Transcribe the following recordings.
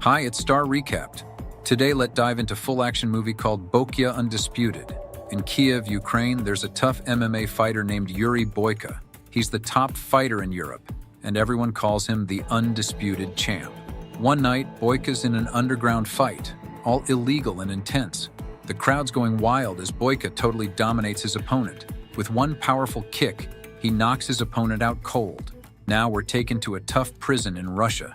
Hi, it's Star Recapped. Today, let's dive into full-action movie called B0yka Undisputed. In Kiev, Ukraine, there's a tough MMA fighter named Yuri Boyka. He's the top fighter in Europe, and everyone calls him the undisputed champ. One night, Boyka's in an underground fight, all illegal and intense. The crowd's going wild as Boyka totally dominates his opponent. With one powerful kick, he knocks his opponent out cold. Now we're taken to a tough prison in Russia.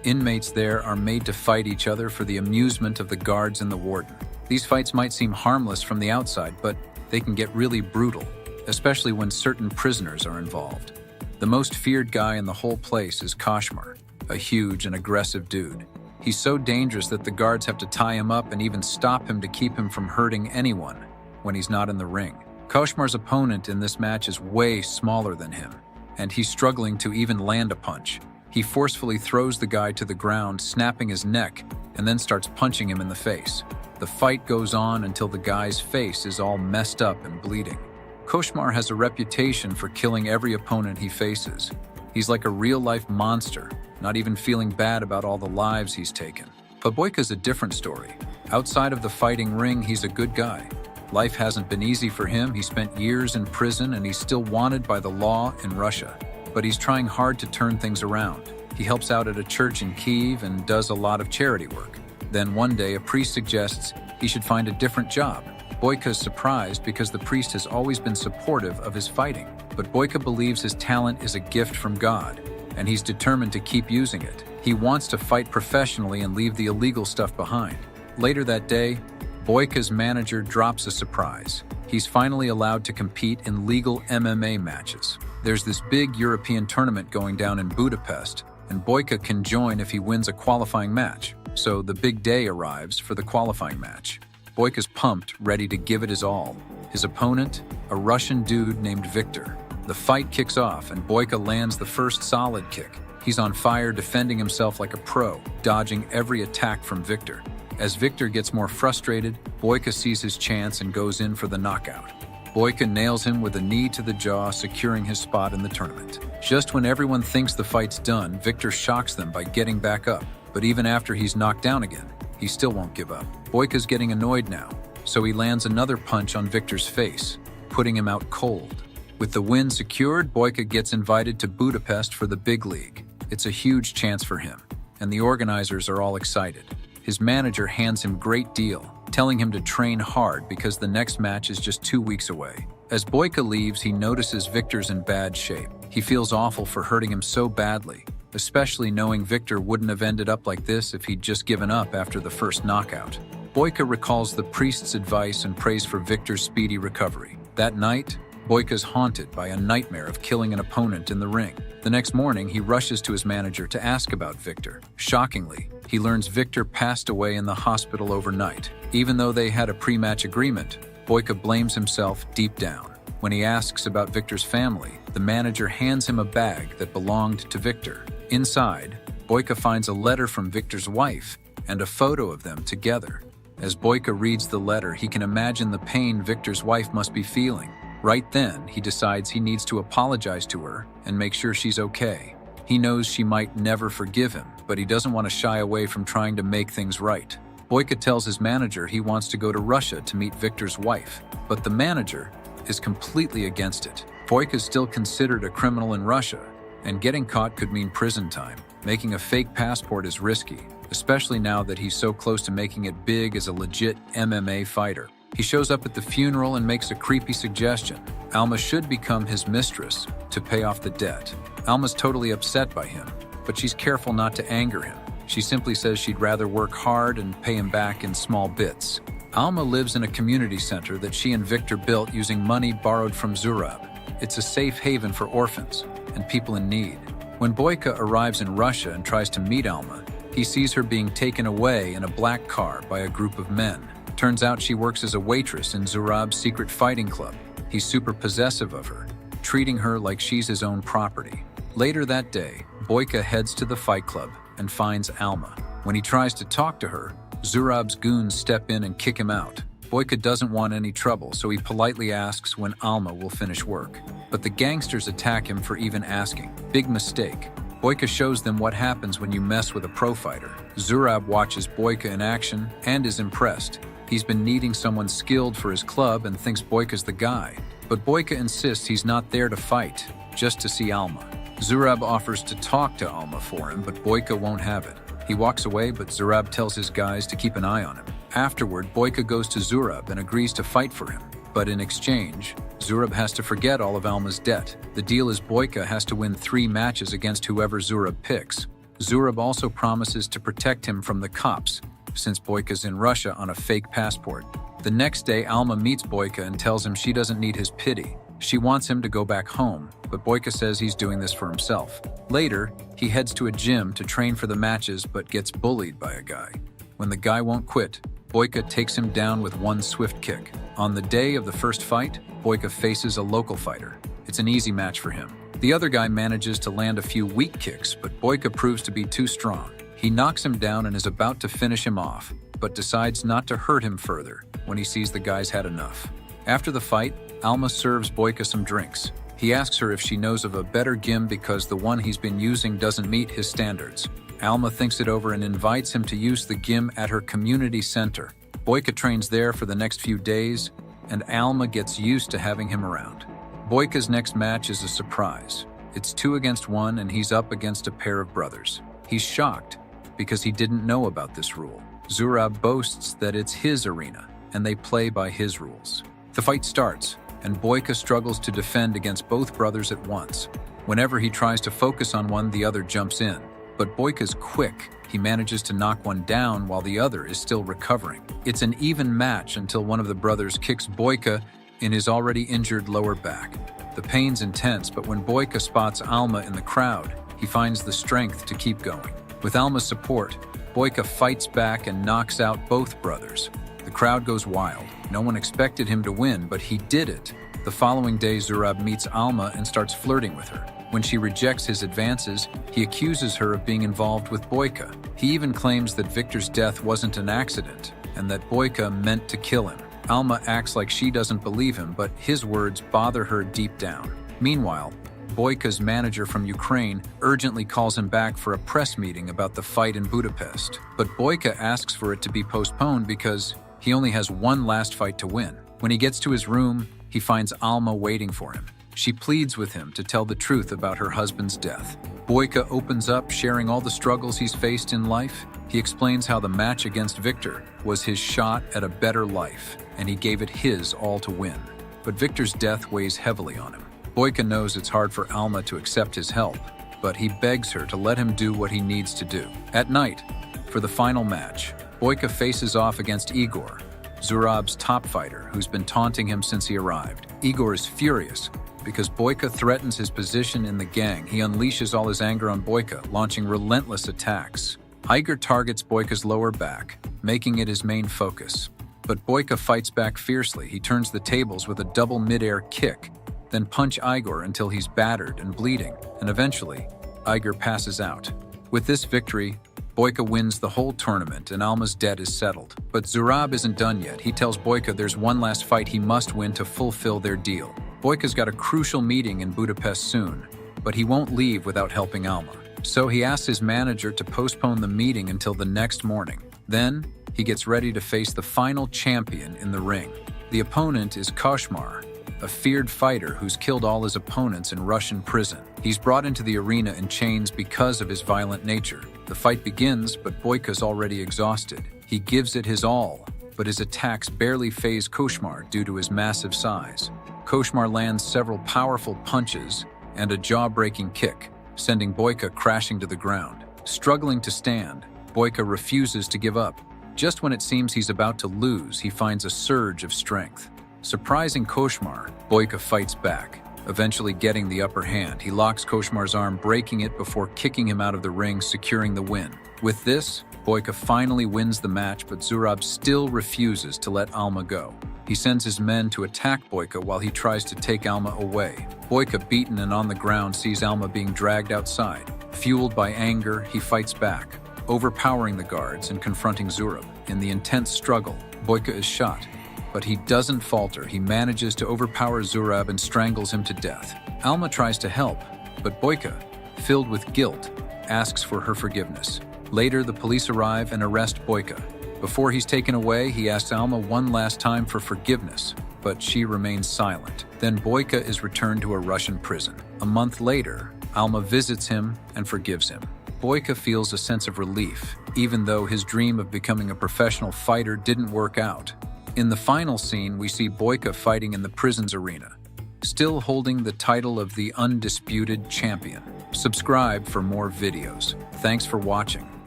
Inmates there are made to fight each other for the amusement of the guards and the warden. These fights might seem harmless from the outside, but they can get really brutal, especially when certain prisoners are involved. The most feared guy in the whole place is Koshmar, a huge and aggressive dude. He's so dangerous that the guards have to tie him up and even stop him to keep him from hurting anyone when he's not in the ring. Koshmar's opponent in this match is way smaller than him, and he's struggling to even land a punch. He forcefully throws the guy to the ground, snapping his neck, and then starts punching him in the face. The fight goes on until the guy's face is all messed up and bleeding. Koshmar has a reputation for killing every opponent he faces. He's like a real-life monster, not even feeling bad about all the lives he's taken. But Boyka's a different story. Outside of the fighting ring, he's a good guy. Life hasn't been easy for him. He spent years in prison and he's still wanted by the law in Russia. But he's trying hard to turn things around. He helps out at a church in Kyiv and does a lot of charity work. Then one day, a priest suggests he should find a different job. Boyka's surprised because the priest has always been supportive of his fighting. But Boyka believes his talent is a gift from God, and he's determined to keep using it. He wants to fight professionally and leave the illegal stuff behind. Later that day, Boyka's manager drops a surprise. He's finally allowed to compete in legal MMA matches. There's this big European tournament going down in Budapest, and Boyka can join if he wins a qualifying match. So the big day arrives for the qualifying match. Boyka's pumped, ready to give it his all. His opponent, a Russian dude named Victor. The fight kicks off, and Boyka lands the first solid kick. He's on fire, defending himself like a pro, dodging every attack from Victor. As Victor gets more frustrated, Boyka sees his chance and goes in for the knockout. Boyka nails him with a knee to the jaw, securing his spot in the tournament. Just when everyone thinks the fight's done, Victor shocks them by getting back up. But even after he's knocked down again, he still won't give up. Boyka's getting annoyed now, so he lands another punch on Victor's face, putting him out cold. With the win secured, Boyka gets invited to Budapest for the big league. It's a huge chance for him, and the organizers are all excited. His manager hands him a great deal, telling him to train hard because the next match is just 2 weeks away. As Boyka leaves, he notices Victor's in bad shape. He feels awful for hurting him so badly, especially knowing Victor wouldn't have ended up like this if he'd just given up after the first knockout. Boyka recalls the priest's advice and prays for Victor's speedy recovery. That night, Boyka's haunted by a nightmare of killing an opponent in the ring. The next morning, he rushes to his manager to ask about Victor. Shockingly, he learns Victor passed away in the hospital overnight. Even though they had a pre-match agreement, Boyka blames himself deep down. When he asks about Victor's family, the manager hands him a bag that belonged to Victor. Inside, Boyka finds a letter from Victor's wife and a photo of them together. As Boyka reads the letter, he can imagine the pain Victor's wife must be feeling. Right then, he decides he needs to apologize to her and make sure she's okay. He knows she might never forgive him, but he doesn't want to shy away from trying to make things right. Boyka tells his manager he wants to go to Russia to meet Victor's wife, but the manager is completely against it. Boyka is still considered a criminal in Russia, and getting caught could mean prison time. Making a fake passport is risky, especially now that he's so close to making it big as a legit MMA fighter. He shows up at the funeral and makes a creepy suggestion. Alma should become his mistress to pay off the debt. Alma's totally upset by him, but she's careful not to anger him. She simply says she'd rather work hard and pay him back in small bits. Alma lives in a community center that she and Victor built using money borrowed from Zurab. It's a safe haven for orphans and people in need. When Boyka arrives in Russia and tries to meet Alma, he sees her being taken away in a black car by a group of men. Turns out she works as a waitress in Zurab's secret fighting club. He's super possessive of her, treating her like she's his own property. Later that day, Boyka heads to the fight club and finds Alma. When he tries to talk to her, Zurab's goons step in and kick him out. Boyka doesn't want any trouble, so he politely asks when Alma will finish work. But the gangsters attack him for even asking. Big mistake. Boyka shows them what happens when you mess with a pro fighter. Zurab watches Boyka in action and is impressed. He's been needing someone skilled for his club and thinks Boyka's the guy. But Boyka insists he's not there to fight, just to see Alma. Zurab offers to talk to Alma for him, but Boyka won't have it. He walks away, but Zurab tells his guys to keep an eye on him. Afterward, Boyka goes to Zurab and agrees to fight for him. But in exchange, Zurab has to forget all of Alma's debt. The deal is Boyka has to win 3 matches against whoever Zurab picks. Zurab also promises to protect him from the cops, since Boyka's in Russia on a fake passport. The next day, Alma meets Boyka and tells him she doesn't need his pity. She wants him to go back home, but Boyka says he's doing this for himself. Later, he heads to a gym to train for the matches but gets bullied by a guy. When the guy won't quit, Boyka takes him down with one swift kick. On the day of the first fight, Boyka faces a local fighter. It's an easy match for him. The other guy manages to land a few weak kicks, but Boyka proves to be too strong. He knocks him down and is about to finish him off, but decides not to hurt him further when he sees the guy's had enough. After the fight, Alma serves Boyka some drinks. He asks her if she knows of a better gym because the one he's been using doesn't meet his standards. Alma thinks it over and invites him to use the gym at her community center. Boyka trains there for the next few days, and Alma gets used to having him around. Boyka's next match is a surprise. It's 2 against 1 and he's up against a pair of brothers. He's shocked because he didn't know about this rule. Zurab boasts that it's his arena, and they play by his rules. The fight starts, and Boyka struggles to defend against both brothers at once. Whenever he tries to focus on one, the other jumps in. But Boyka's quick. He manages to knock one down while the other is still recovering. It's an even match until one of the brothers kicks Boyka in his already injured lower back. The pain's intense, but when Boyka spots Alma in the crowd, he finds the strength to keep going. With Alma's support, Boyka fights back and knocks out both brothers. The crowd goes wild. No one expected him to win, but he did it. The following day, Zurab meets Alma and starts flirting with her. When she rejects his advances, he accuses her of being involved with Boyka. He even claims that Victor's death wasn't an accident and that Boyka meant to kill him. Alma acts like she doesn't believe him, but his words bother her deep down. Meanwhile, Boyka's manager from Ukraine urgently calls him back for a press meeting about the fight in Budapest. But Boyka asks for it to be postponed because he only has one last fight to win. When he gets to his room, he finds Alma waiting for him. She pleads with him to tell the truth about her husband's death. Boyka opens up, sharing all the struggles he's faced in life. He explains how the match against Victor was his shot at a better life, and he gave it his all to win. But Victor's death weighs heavily on him. Boyka knows it's hard for Alma to accept his help, but he begs her to let him do what he needs to do. At night, for the final match, Boyka faces off against Igor, Zurab's top fighter, who's been taunting him since he arrived. Igor is furious because Boyka threatens his position in the gang. He unleashes all his anger on Boyka, launching relentless attacks. Igor targets Boyka's lower back, making it his main focus. But Boyka fights back fiercely. He turns the tables with a double mid-air kick, then punch Igor until he's battered and bleeding, and eventually, Igor passes out. With this victory, Boyka wins the whole tournament and Alma's debt is settled. But Zurab isn't done yet. He tells Boyka there's one last fight he must win to fulfill their deal. Boyka's got a crucial meeting in Budapest soon, but he won't leave without helping Alma. So he asks his manager to postpone the meeting until the next morning. Then, he gets ready to face the final champion in the ring. The opponent is Koshmar, a feared fighter who's killed all his opponents in Russian prison. He's brought into the arena in chains because of his violent nature. The fight begins, but Boyka's already exhausted. He gives it his all, but his attacks barely faze Koshmar due to his massive size. Koshmar lands several powerful punches and a jaw-breaking kick, sending Boyka crashing to the ground. Struggling to stand, Boyka refuses to give up. Just when it seems he's about to lose, he finds a surge of strength. Surprising Koshmar, Boyka fights back, eventually getting the upper hand. He locks Koshmar's arm, breaking it before kicking him out of the ring, securing the win. With this, Boyka finally wins the match, but Zurab still refuses to let Alma go. He sends his men to attack Boyka while he tries to take Alma away. Boyka, beaten and on the ground, sees Alma being dragged outside. Fueled by anger, he fights back, overpowering the guards and confronting Zurab. In the intense struggle, Boyka is shot, but he doesn't falter. He manages to overpower Zurab and strangles him to death. Alma tries to help, but Boyka, filled with guilt, asks for her forgiveness. Later, the police arrive and arrest Boyka. Before he's taken away, he asks Alma one last time for forgiveness, but she remains silent. Then Boyka is returned to a Russian prison. A month later, Alma visits him and forgives him. Boyka feels a sense of relief, even though his dream of becoming a professional fighter didn't work out. In the final scene, we see Boyka fighting in the prison's arena, still holding the title of the Undisputed Champion. Subscribe for more videos. Thanks for watching.